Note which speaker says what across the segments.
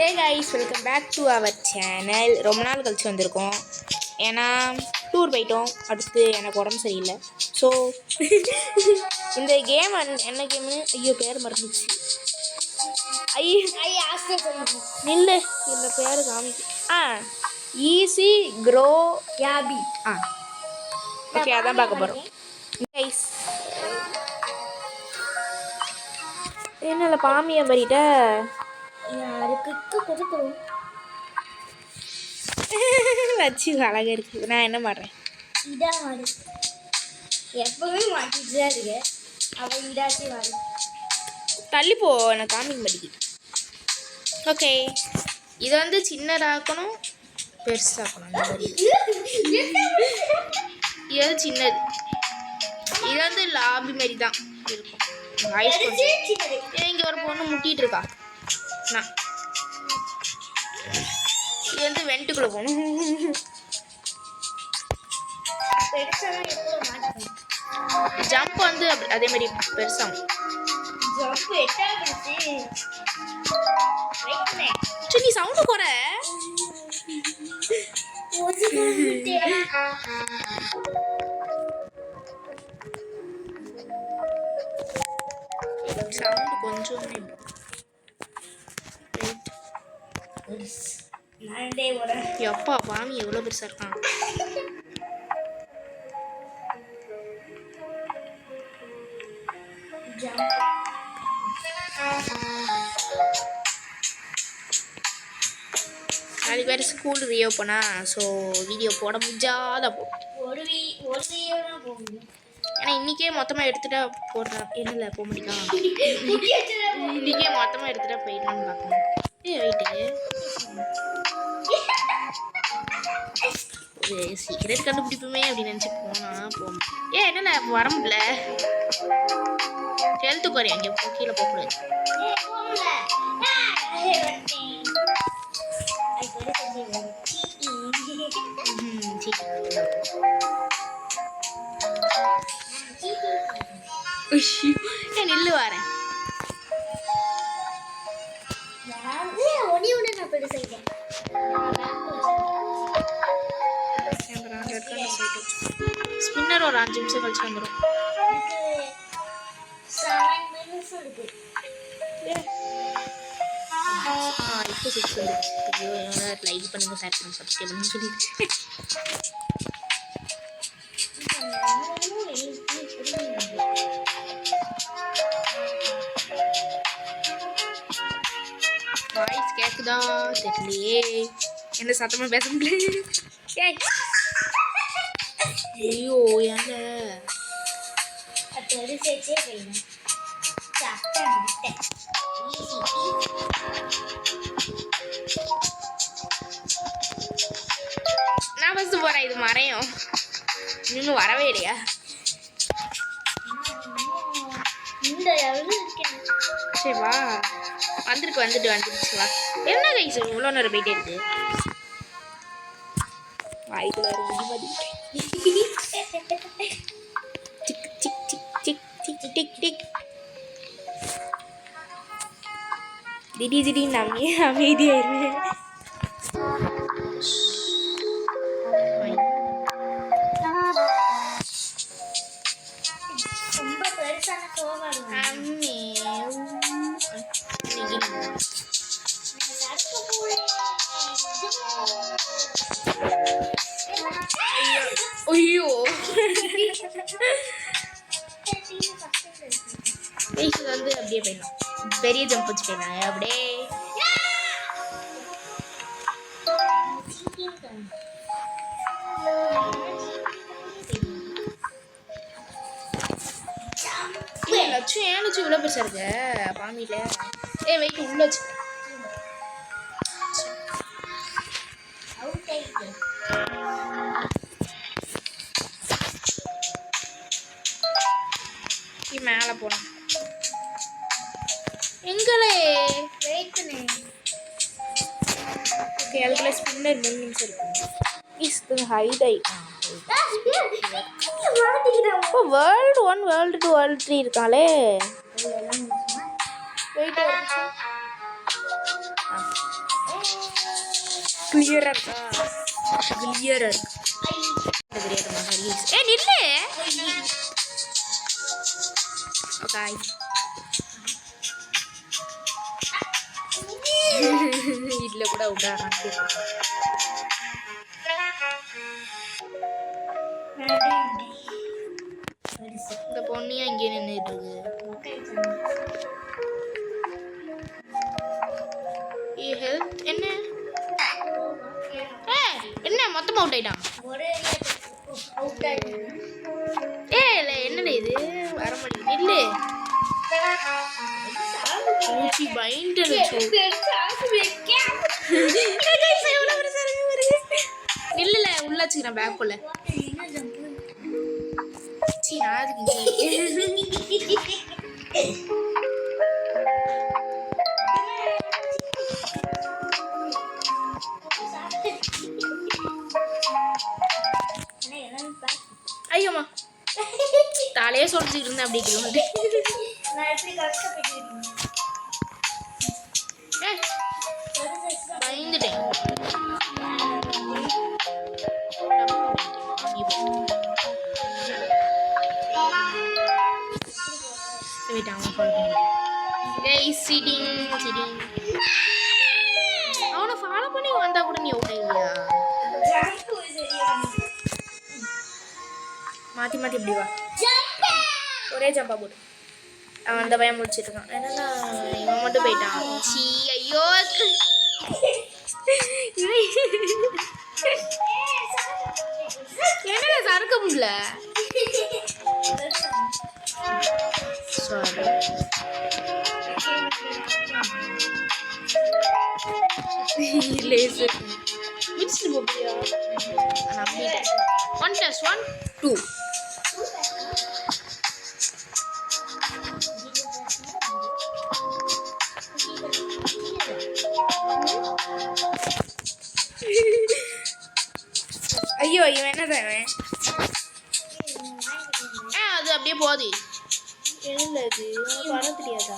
Speaker 1: Hey guys, welcome back to our channel. ரொம்ப நாள் கழிச்சு வந்திருக்கோம். ஏன்னா டூர் போயிட்டோம். அடுத்து எனக்கு உடம்பு சரியில்லை. ஸோ இந்த கேம் என்ன கேமு? ஐயோ பேர் மறந்துச்சு. நில்லு, இந்த பேர் காமிக்கு. ஈஸி க்ரோ யாபி. ஓகே, அதான் பார்க்க போகிறோம் கைஸ். என்னல பாமியை பண்ணிட்ட வச்சு அழகா இருக்கு. நான் என்ன பண்ணுறேன்?
Speaker 2: எப்பவுமே மாட்டிட்டு தான் இருக்கு. அவள் இதாச்சு வாடு
Speaker 1: தள்ளிப்போ, எனக்கு காமிங் படிக்கு. ஓகே, இதை வந்து சின்னதாக்கணும், பெருசாக்கணும். இது சின்னது. இது வந்து லாபி மாரி தான் இருக்கும். இங்கே ஒரு பொண்ணு முட்டிட்டு இருக்கா. இது வந்து வெண்ட்டுக்குள்ள போகணும். ஜம்ப் வந்து அதே மாதிரி பெருசாகும். நீ சவுண்டு குற. சவுண்டு கொஞ்சம் எப்பா பாமி எவ்வளோ பெருசா இருக்கான். நாளைக்கு வேறு ஸ்கூல் ரீஓப்பனா. ஸோ வீடியோ போட முடியாத ஏன்னா இன்றைக்கே மொத்தமாக எடுத்துகிட்டா போடுறேன். என்னல போக முடியும். இன்றைக்கே மொத்தமாக எடுத்துகிட்டா போயிடலான்னு பார்க்கணும். வெயிட்டு ஒரு சீக்கிரம் கண்டுபிடிப்புமே அப்படின்னு நினச்சி போனால் போகணும். என்னல வர முடியல. ஹெல்த்து குறையும். இங்கே கீழே போகக்கூடாது. நில்லு வரேன். ஸ்பின்னர் ஒரு 5 நிமிஷம் கழிச்சு வந்துடும். இப்போ 6 வந்துடுச்சு. ஐயோ, லைக் பண்ணுங்க, ஷேர் பண்ணுங்க, சப்ஸ்கிரைப் பண்ணுங்க சொல்லிட்டு வாய்ஸ் கேட்குதா தெரியலையே. என்ன சத்தமா பேச முடியல. ஐயோ ஏங்க நான் ஃபஸ்ட்டு போகிறேன். இது மறையும். இன்னும் வரவே இல்லையா? சரி வா, வந்துடுச்சு வா. என்ன கைஸ் இவ்வளோ நேரம் போயிட்டே இருக்கு. வாய்க்குள்ள tick tick tick tick tick tick tick. திடீர்னு அமைதியாயிருவேன். ஐயோ இது வந்து அப்படியே போயிடலாம். பெரிய ஜம்ப் வச்சு போயிடலாம். அப்படியே லட்சம் ஏன் லட்சம் இவ்வளோ பெருசா இருக்கு பாமியில. வெயிட் உள்ள வச்சு மேலே போனோம். எங்களே வெயிட் பண்ணு. ஓகே, அதுக்குள்ள ஸ்பின்னர் 3 நிமிஷம் இருக்கும். இஸ் ஹைட் ஆகி வேர்ல்டு 1 வேர்ல்டு 2 வேர்ல்டு 3 இருக்காளே. வெயிட் கிளியரா இருக்கா? கிளியரா இருக்கு. தெரியாதுமா ரீல்ஸ். நில்லு. ஓகே. இல்ல கூட உதாரணம். இந்த பொண்ணியா இங்கே நின்றுட்டு இருக்கு. ஹெல்த் என்ன என்ன மொத்தமா அவுட் ஆயிட்டான். இல்லை என்னடா இது வர மாட்டேங்குது. இல்லை பூச்சி பயந்து இல்ல உள்ள வச்சுக்கிறேன் பேக்குள்ள. ஐயோமா தலையே சொல்லிட்டு இருந்தேன் அப்படி கிலோமீட்டர். பயந்துட்டேன். அவனை ஃபாலோ பண்ணி வந்தா கூட நீ அவுட் ஆகியா? மாத்தி மாத்தி இப்படி வா. ஒரே ஜம்பா போடு. அவன் அந்த பயம் முடிச்சிட்டு இருக்கான். என்னன்னா இவன் மட்டும் போயிட்டான். சீ ஐயோ என்னடா சறுக்க முடியல. சாரி லேசர் மிடிச்சிட்டு போறியா? நம்பிட்டேன். 1 + 1 2. ஐயோ இவன் என்ன தரேன்? அது அப்படியே போகுது. என்ன இது வர தெரியாதா?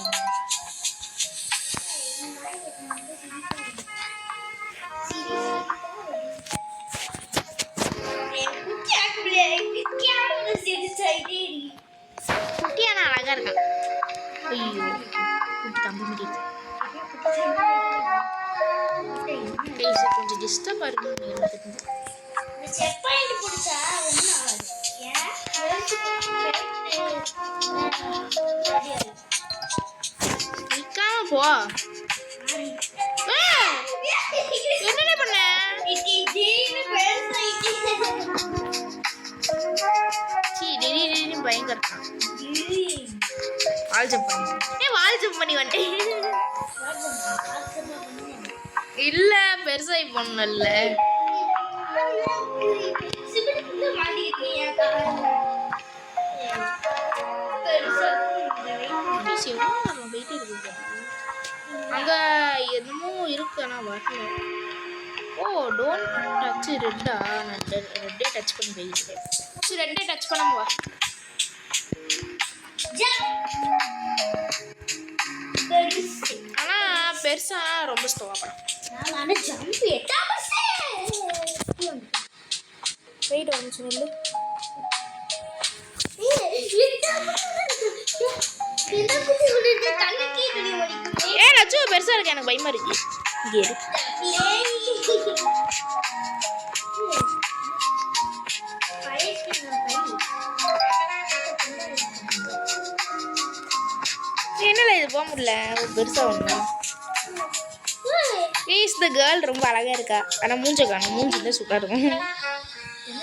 Speaker 1: குட்டியான அழகா இருக்கான். ஐயோ தம்பி முடியுது. கொஞ்சம் டிஸ்டர்ப் இருக்கு. நிக்காம போ. என்ன பண்ண? திடீர்னு பயங்கர வால் ஜம்ப் பண்ணி வந்துட்டேன். இல்ல பெருசா பண்ணல. அங்க என்னமோ இருக்கு ஆனா வரல. ஓ டோன்ட் டச் ரெட்டா. நான் ரெட்டே டச் பண்ணி போயிட்டேன். சரி ரெட்டே டச் பண்ணாம வா. ஆனா பெருசா ரொம்ப ஸ்லோவா பண்ண. வெயிட் ஒரு நிமிஷம் நில்லு. லட்சு பெருசா இருக்கு. எனக்கு பயமா இருக்கு. என்னல இது போக முடியல. பெருசா ஒண்ணு. இஸ் த கேர்ள் ரொம்ப அழகா இருக்கா. ஆனா மூஞ்ச காணும். மூஞ்சி தான் சூப்பரா இருக்கும்.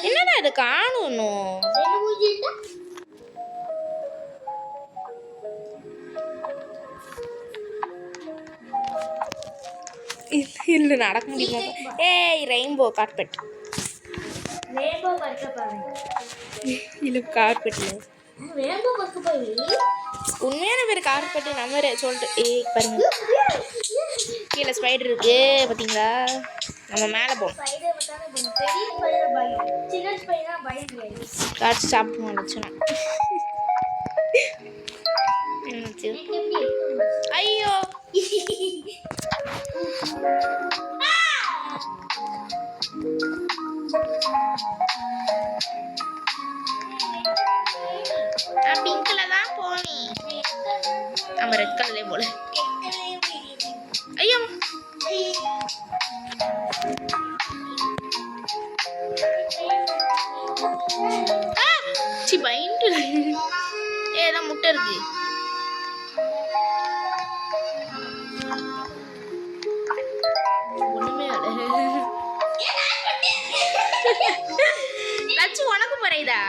Speaker 1: என்னடா இது காணும். இல்ல நடக்க முடியுமா? ஏய் ரெயின்போ கார்பெட். இல்ல கார்பெட்ல உண்மையான பேர் கார்பெட். நம்ம சொல்லிட்டு ஏய் பாருங்க கீழே ஸ்பைடர் இருக்கு பாத்தீங்களா? நம்ம மேல போவோம். காய்ச்சி சாப்பிடுவோம் லட்சணம். ஐயோ கேட்காதே போல. ஐயோ சி பயந்து ஏதான் முட்டை இருக்கு. ஒண்ணுமே லட்சு உனக்கு மறையுதா?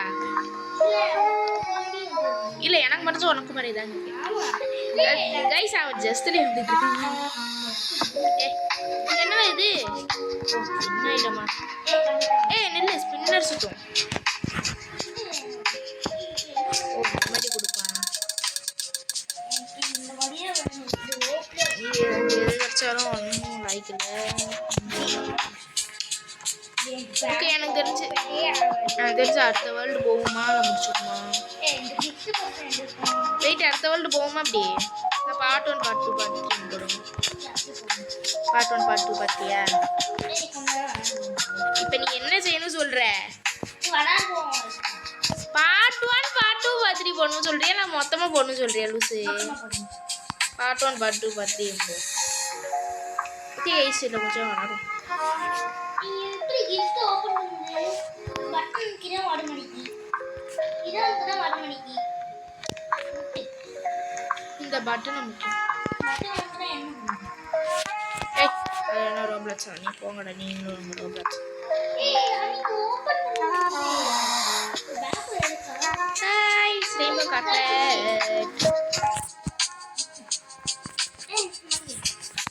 Speaker 1: இல்ல எனக்கு மட்டும் உனக்கு மறையுதாங்க. கைஸ் அவன் ஜஸ்ட்ல இருந்துட்டு இருக்காங்க. என்னடா இது? என்ன இல்லம்மா. நில்லு ஸ்பின்னர் சுத்தும். ஓ மாதிரி கொடுப்பான். எது வச்சாலும் ஒன்றும் லைக் இல்லை. ஓகே எனக்கு தெரிஞ்சு அடுத்த வேர்ல்டு போகுமா இல்லை முடிச்சுக்குமா? வெயிட் அடுத்த வேர்ல்டு போகுமா? அப்படி பார்ட் 1 பார்ட் 2 பார்ட் 3 போடுவோம். பார்ட் 1 பார்ட் 2 பார்த்தியா? இப்போ நீ என்ன செய்யணும் சொல்ற? பார்ட் 1 பார்ட் 2 பார்ட் 3 போடணும் சொல்றியா? நான் மொத்தமா போடணும் சொல்றியா லூசு? பார்ட் 1 பார்ட் 2 பார்ட் 3 போ. ஓகே கைஸ் இதில் கொஞ்சம் விளாடும். இந்த பட்டனை முக்கியம். என்ன ரோப்ளாக்ஸா? நீ போங்கடா, நீங்களும் ரோப்ளாக்ஸ். ரெயின்போ கட்லெட்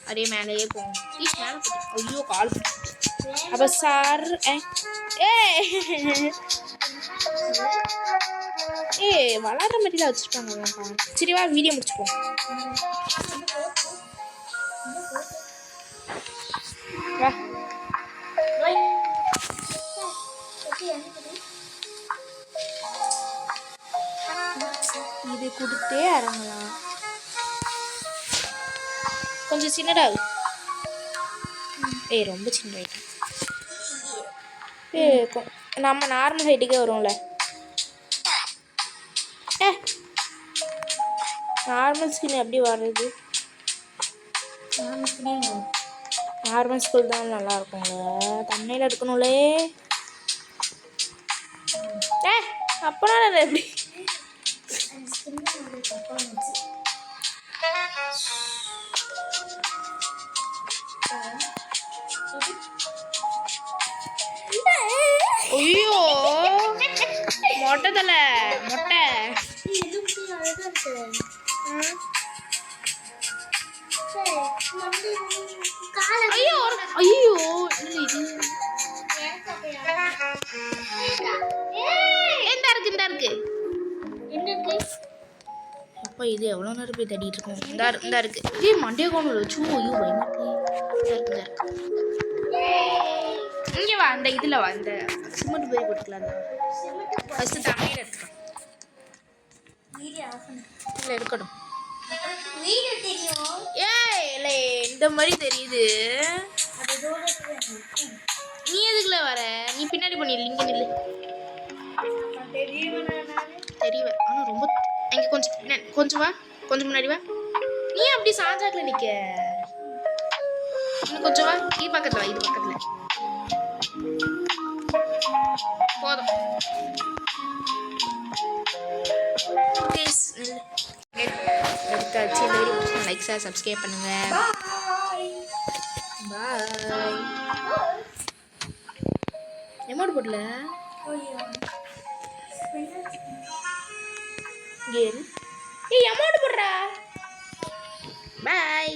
Speaker 1: அப்படியே மேலேயே போகும். மேலே ஐயோ கால் அப்போ சார் வளர்ற மாதிரிலாம் வச்சுருப்பாங்க. சரி வா வீடியோ முடிச்சுப்போம். வா இது கொடுத்தே இறங்கலாம். கொஞ்சம் சின்னடாகு. ரொம்ப சின்னதாயிட்டேன். நம்ம நார்மல் ஹைட்டுக்கே வரும்ல. நார்மல் ஸ்கின் எப்படி வர்றது? நார்மல் ஸ்கின் தான் நல்லா இருக்குங்க. தண்ணியில் எடுக்கணும்லே. அப்பனா எப்படி? ஐயோ மொட்டை தலை மொட்டை. ஐயோ ஐயோ இது இந்த இருக்கு. அப்பா இது எவ்வளோ நேரம் போய் தட்டிட்டு இருக்கோம். இந்த இருக்கு. மண்டே கோணம் வச்சு ஐயோ பயமாக்கு. இங்கே வா அந்த இதில் வா. இந்த சிமெண்ட் போய் கொடுக்கலாம். ஃபஸ்ட்டு தண்ணியில் எடுத்துக்கலாம். இல்லை இருக்கட்டும். இல்லை இந்த மாதிரி தெரியுது. நீ எதுக்குள்ள வர? நீ பின்னாடி பண்ணிடல. இங்கே நில்லு. தெரியவே ஆனால் ரொம்ப இங்கே கொஞ்சம் வா. கொஞ்சம் முன்னாடி வா. நீ அப்படி சாஞ்சாக்கில் நிற்க. இன்னும் கொஞ்சம் வா. இது பக்கத்தில் வா. இது பக்கத்தில் போதும். எடுத்தாச்சு. இந்த வீடியோ பிடிச்சா லைக் சார் சப்ஸ்கிரைப் பண்ணுங்க. பாய். எமௌண்ட் போடல. அமௌண்ட் போடுறா. பாய்.